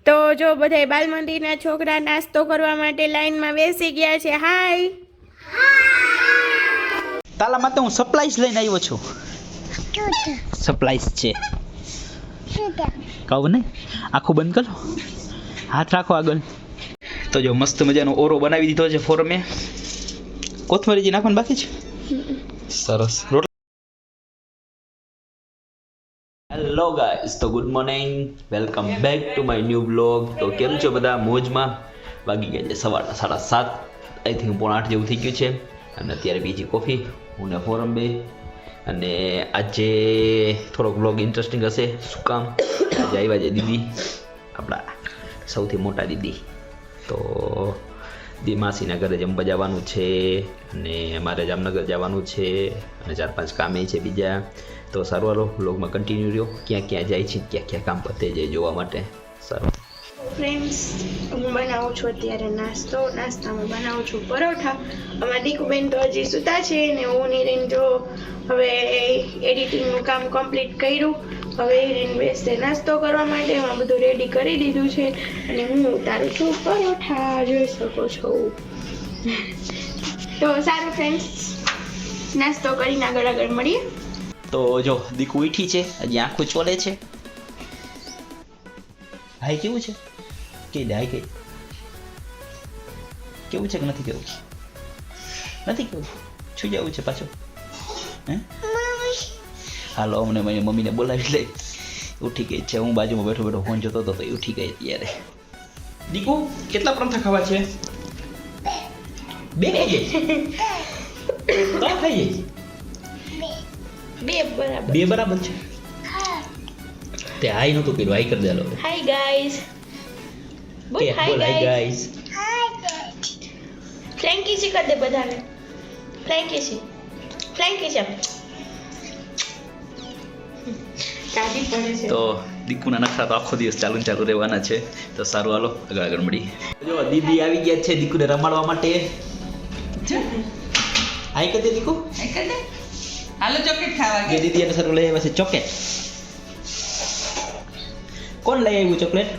તો જો બધા બાલ મંદિરના છોકરા નાસ્તો કરવા માટે લાઈનમાં બેસી ગયા છે. હાય તાલા માટે હું સપ્લાઈસ લઈને આવ્યો છું. સપ્લાઈસ છે કહું ને, આખું બંધ કરો, હાથ રાખો આગળ. તો જો મસ્ત મજાનો ઓરો બનાવી દીધો છે ફોરમે. કોથમરી જે નાખવાનું બાકી છે. સરસ. હેલો ગાઈસ, તો good morning, welcome back to my new blog. તો કેમ છો બધા? મોજમાં. વાગી ગયા છે સવારના 7:30, આઈ થિંક 7:45 જેવું થઈ ગયું છે. અને અત્યારે બીજી કોફી, હું ને ફોરમ બે. અને આજે થોડોક બ્લોગ ઇન્ટરેસ્ટિંગ હશે. શું કામ? આજે આવ્યા છે દીદી, આપણા સૌથી મોટા દીદી. તો માસીના ઘરે જમવા જવાનું છે અને અમારે જામનગર જવાનું છે અને 4-5 કામે છે બીજા. તો સારું, હાલો બ્લોગમાં કન્ટિન્યુ રહ્યો. ક્યાં ક્યાં જાય છે, ક્યાં ક્યાં કામ પતે જાય જોવા માટે. સારું ફ્રેન્ડ્સ, હું બનાવું છું અત્યારે નાસ્તો. નાસ્તામાં બનાવું છું પરોઠા. અમારા દીકુબેન તો હજી સૂતા છે ને હું નીરીન જો હવે એડિટિંગનું કામ કમ્પ્લીટ કર્યું. હવે નીરીન બેસતે નાસ્તો કરવા માટે. એમાં બધું રેડી કરી દીધું છે અને હું ઉતારું છું પરોઠા, જોઈ શકો છો. તો સારું ફ્રેન્ડ્સ, નાસ્તો કરીને આગળ મળીએ. તો જો દીકુ ઉઠી છે, હજી આંખો ચોલે છે. હાય કેવું છે? કે હાય કે કેવું છે કે નથી કેવું? નથી કેવું? છું જવું છે પાછું? હે હાલો, અમને મારી મમ્મીને બોલાવી લે. ઉઠી ગઈ છે. હું બાજુમાં બેઠો બેઠો ફોન જોતો હતો તો એ ઉઠી ગઈ ત્યારે. દીકુ કેટલા પરાઠા ખાવા છે? 2 ખાઈ જાય. 3 ખાઈ જાય. 2 બરાબર છે. તે હાઈ નતું કર્યું, હાઈ કરી દે. લો હાય ગાઈસ, બોલ કે બોલ હાય ગાઈસ. ફ્રેન્કી સી કર દે બધાને. ફ્રેન્કી છે. દાદી પડે છે. તો દીકુના નખરા તો આખો દિવસ ચાલુ રહેવાના છે. તો સારું, હાલો આગળ મળી. જો દીદી આવી ગયા છે દીકુને રમાડવા માટે. હાઈ કરી દે દીકુ. હાલો ચોકલેટ ખાવા જે દીદી અને સરું લઈ આવ્યા છે ચોકલેટ. કોણ લઈ આવ્યું ચોકલેટ?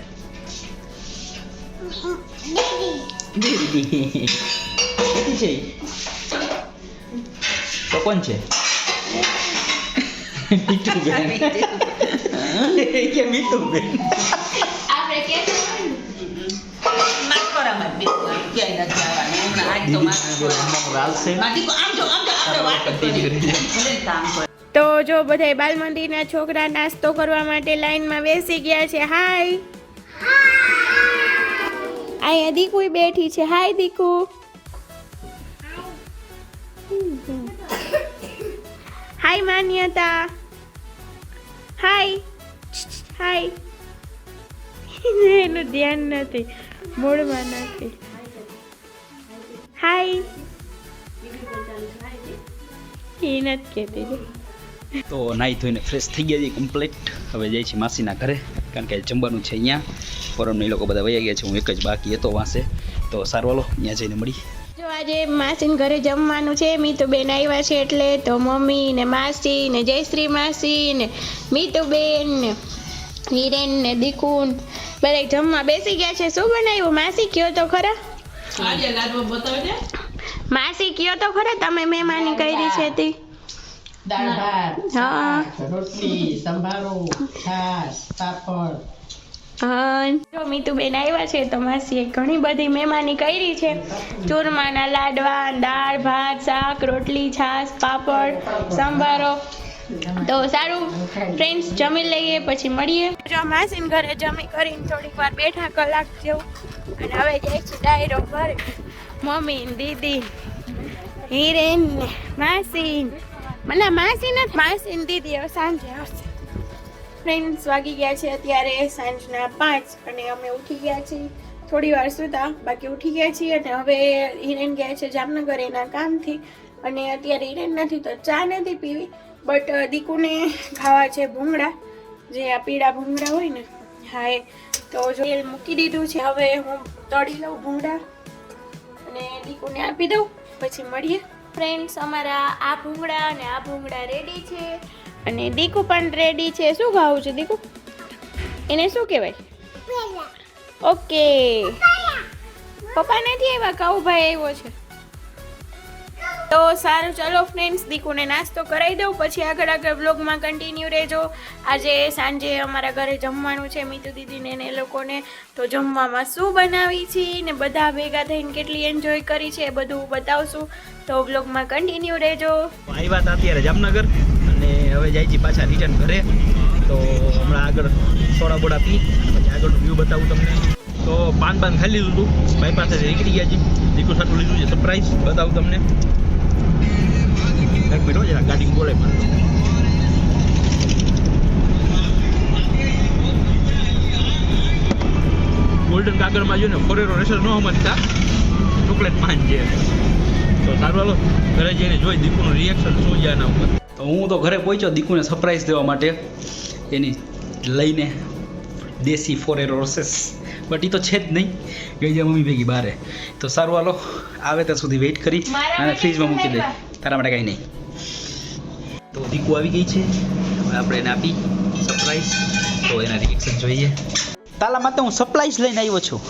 દીદી. દીદી છે તો કોણ છે? મીઠુબેન. કે મીઠુબેન આપણે કે માકોરામાં બેસવા ક્યાંય નથી આવવાનું. હમણાં આજ તો માકોરા તો જો બધા બાલ મંદિરના છોકરા નાસ્તો કરવા માટે લાઈનમાં બેસી ગયા છે. હાય અહીંયા દીકુ બેઠી છે. હાય દીકુ. હાય માન્યતા. હાય એનું ધ્યાન નથી, મૂળમાં નથી. હાય એ નથી કહેતી. તો નાહી ધોઈને ફ્રેશ થઈ ગયા છે કમ્પ્લીટ. હવે જાય છે માસીના ઘરે, કારણ કે જમવાનું છે અહીંયા. ફોરમને એ લોકો બધા વયા ગયા છે, હું એક જ બાકી હતો વાંસે. તો સારું, હાલો ત્યાં જઈને મળી. જો આજે માસીને ઘરે જમવાનું છે. મીતુબેન આવ્યા છે એટલે તો મમ્મી ને માસી ને જયશ્રી માસી ને મીતુબેન ને હિરેન ને દીકુ બધા જમવા બેસી ગયા છે. શું બનાવ્યું માસી, કયો તો ખરા? આજે લાડવા બતાવજે. માસી કયો તો ખરા, તમે મહેમાની કરી છે તે? દાળ ભાત, હા, રોટલી, સંભારો, છાશ, પાપડ. જો મીતુબેન આવ્યા છે તો માસીએ ઘણી બધી મહેમાની કરી છે. ચૂરમાના લાડવા, દાળ ભાત, શાક, રોટલી, છાશ, પાપડ, સંભારો. તો સારું ફ્રેન્ડ્સ, જમી લઈએ પછી મળીએ. જો માસીન ઘરે જમી કરીને થોડીક વાર બેઠા, કલાક જેવું. અને હવે જાય છે ડાયરો ઘરે. મમ્મી ને દીદી, હિરેન ને માસી, મને માસી નથી, માસી ને દીદી હવે સાંજે આવશે. ફ્રેન્ડ્સ, વાગી ગયા છે અત્યારે સાંજના 5 અને અમે ઉઠી ગયા છીએ. થોડી વાર સુતા, બાકી ઉઠી ગયા છીએ. અને હવે હિરેન ગયા છે જામનગર એના કામથી. અને અત્યારે હિરેન નથી તો ચા નથી પીવી, બટ દીકુને ખાવા છે ભૂંગળા, જે આ પીળા ભૂંગળા હોય ને. હા, એ તો જો તેલ મૂકી દીધું છે. હવે હું તળી લઉં ભૂંગળા અને દીકુને આપી દઉં, પછી મળીએ. ફ્રેન્ડ્સ, અમારા આ ભૂંગળા અને આ ભૂંગળા રેડી છે અને દીકુ પણ રેડી છે. શું ખાવું છે દીકુ? એને શું કહેવાય? ઓકે પપ્પા નથી આવ્યા કાઉભાઈ આવ્યો છે તો સારું ચલો ફ્રેન્ડ્સ દીકુને નાસ્તો કરાવી દઉં પછી આગળ વ્લોગમાં કન્ટિન્યુ રહેજો આજે સાંજે અમારા ઘરે જમવાનું છે મીતુ દીદીને ને એ લોકોને તો જમવામાં શું બનાવી છે ને બધા ભેગા થઈને કેટલી એન્જોય કરી છે એ બધું બતાવશું તો વ્લોગમાં કન્ટિન્યુ રહેજો આવ્યા હતા અત્યારે જામનગર અને હવે જાય છે પાછા રિટર્ન ઘરે તો હમણાં આગળ સોડા બોડા પી પછી આગળનું વ્યૂ બતાવું તમને તો પાન ખાઈ લીધું હતું ભાઈ પાસેથી નીકળી ગયા છે દીકુ સાટું લીધું છે સરપ્રાઈઝ બતાવું તમને એક મિનિટ જરા ગાડી બોલે ગોલ્ડન કાગળમાં જો ને ફોરેરો રેસર ન સમજતા ચોકલેટ પાન છે તો સારું હાલો ઘરે જઈને જોઈ દીકુનું રિએક્શન શું છે આના ઉપર તો હું તો ઘરે પહોંચ્યો દીકુને સરપ્રાઈઝ દેવા માટે એની લઈને દેશી ફોરેરો રોસેસ બટ એ તો છે જ નહીં ગઈ જાય મમ્મી ભેગી બારે તો સારું હાલો આવે ત્યાં સુધી વેઇટ કરી અને ફ્રીજમાં મૂકી દઈ તારા માટે કાંઈ નહીં તો દીકુ આવી ગઈ છે હવે આપણે એને આપી સરપ્રાઈઝ તો એના રિએક્શન જોઈએ તાલા માટે હું સરપ્રાઈઝ લઈને આવ્યો છું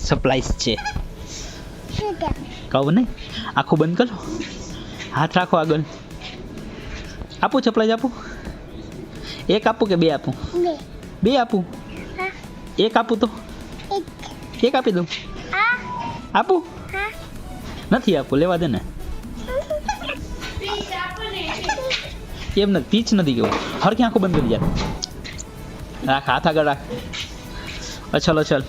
સરપ્રાઈઝ છે કહું નહીં આખું બંધ કરો હાથ રાખો આગળ આપું સરપ્રાઈઝ આપું એક આપું કે બે આપું બે આપું એક આપું તો એક આપી દઉં આપું નથી આપું લેવા દે ને એમ નથી પીચ નથી કેવું હરખી આંખો બંધ કરી યાર રાખ હાથ આગળ રાખ અચલ અચલ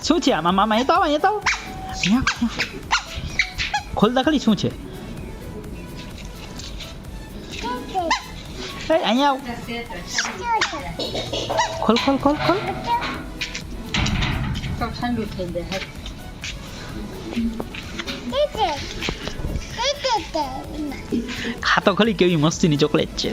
શું છે આમાં મામા એ તો આવો ખોલતા ખરી શું છે અહીંયા આવ ખોલ ખોલ ખોલ ખોલ ઠંડુ થઈ જાય ખાતો ખરી કેવી મસ્તીની ચોકલેટ છે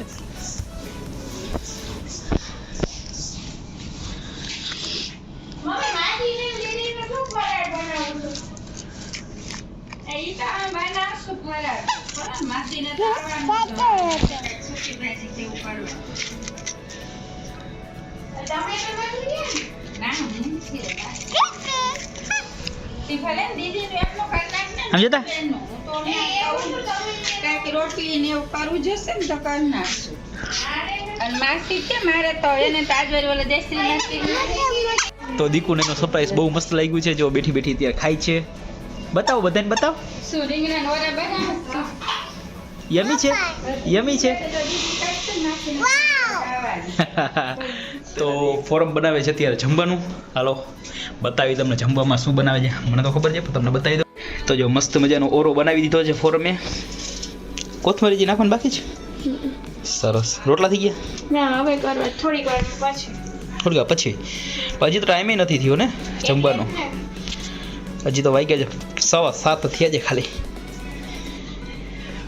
સમજતા રોટલી ને એવું કરવું જશે ને તો કરી નાખશું અને માસી છે મારે તો એને તાજવારી વાળા દેશી માસી તો દીકુને એનો સરપ્રાઈઝ બહુ મસ્ત લાગ્યું છે જો બેઠી બેઠી ત્યાં ખાય છે બતાવો બધાને બતાવો શું રીંગણા નોરા બનાવશું યમી છે તો ફોરમ બનાવે છે અત્યારે જમવાનું હાલો બતાવી તમને જમવામાં શું બનાવે છે મને તો ખબર છે પણ તમને બતાવી દો તો જો મસ્ત મજાનો ઓરો બનાવી દીધો છે ફોરમે કોથમરી જે નાખવાનું બાકી છે સરસ રોટલા થઈ ગયા ના હવે કરવા થોડીક વાર પછી હજી તો ટાઈમે નથી થયો ને જમવાનો હજી તો વાગ્યા છે 7:15 થયા છે ખાલી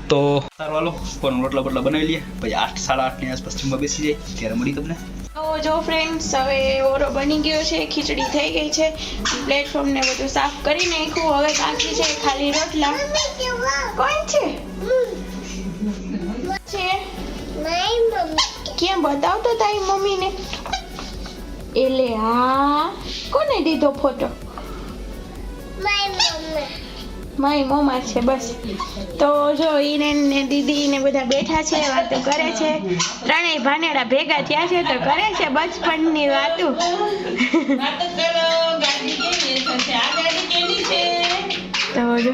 તો સારું હાલો પણ રોટલા બોટલા બનાવી લઈએ પછી 8:30 ની આસપાસ જમવા બેસી જાય ત્યારે મળી તમને તો જો ફ્રેન્ડ્સ હવે ઓરો બની ગયો છે ખીચડી થઈ ગઈ છે પ્લેટફોર્મ ને બધું સાફ કરી નાખ્યું હવે બાકી છે ખાલી રોટલા કોણ છે ક્યાં બતાવતો તારી મમ્મીને એટલે હા કોને દીધો ફોટો મારી મમ્મા છે બસ તો જો ઈને ને દીદી ને બધા બેઠા છે વાતો કરે છે ત્રણેય ભાનેડા ભેગા થયા છે તો કરે છે બચપનની વાતો તો જો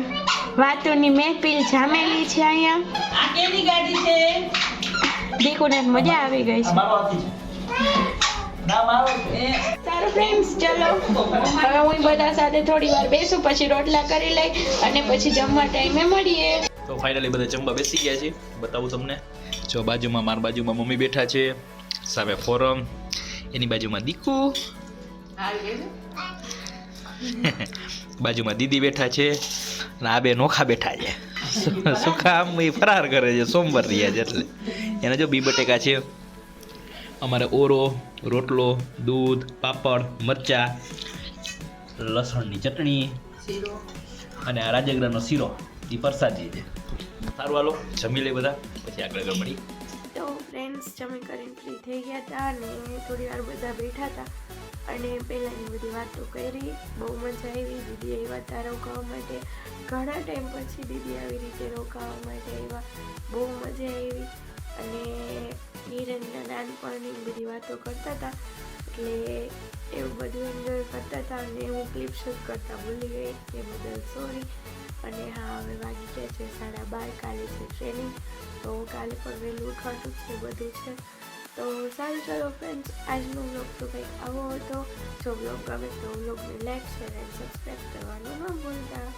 વાતોની મહેફિલ જામેલી છે અહીંયા દીકુને મજા આવી ગઈ છે સારું ફ્રેન્ડ્સ ચલો હવે હું બધા સાથે થોડી વાર બેસું પછી રોટલા કરી લઈ અને પછી જમવા ટાઈમે મળીએ તો ફાઇનલી બધા જમવા બેસી ગયા છે બતાવું તમને જો બાજુમાં મારા બાજુમાં મમ્મી બેઠા છે સામે ફોરમ એની બાજુમાં દીકુ બાજુમાં દીદી બેઠા છે અને આ બે નોખા બેઠા છે સુખા આમ એ ફરાર કરે છે સોમવાર રહ્યા છે એટલે એને જો બી બટેકા છે અમારે ઓરો રોટલો દૂધ પાપડ મરચા લસણની ચટણી અને આ રાજગરાનો શીરો એ પ્રસાદી છે સારું હાલો જમી લે બધા પછી આગળ મળી. તો ફ્રેન્ડ્સ જમી કરીને ફ્રી થઈ ગયા હતા અને થોડી વાર બધા બેઠા હતા અને પહેલાંની બધી વાતો કરી. બહુ મજા આવી. દીદી આવ્યા હતા રોકાવા માટે. ઘણા ટાઈમ પછી દીદી આવી રીતે રોકાવા માટે આવ્યા. બહુ મજા આવી અને હિરણના નાનપણની બધી વાતો કરતા હતા એટલે એવું બધું એન્જોય કરતા હતા અને હું ક્લિપ શૂટ કરતા ભૂલી ગઈ એ બદલ સોરી. અને હા હવે વાગી ગયા છે 12:30. કાલે છે ટ્રેનિંગ તો કાલે પણ વહેલું ઉઠવાનું છે બધું છે. તો સારું ચાલો ફ્રેન્ડ્સ આજનો વ્લોગ તો કંઈક આવો હતો. જો વ્લોગ ગમે તો વ્લોગને લાઈક શેર એન્ડ સબસ્ક્રાઈબ કરવાનું ન ભૂલતા.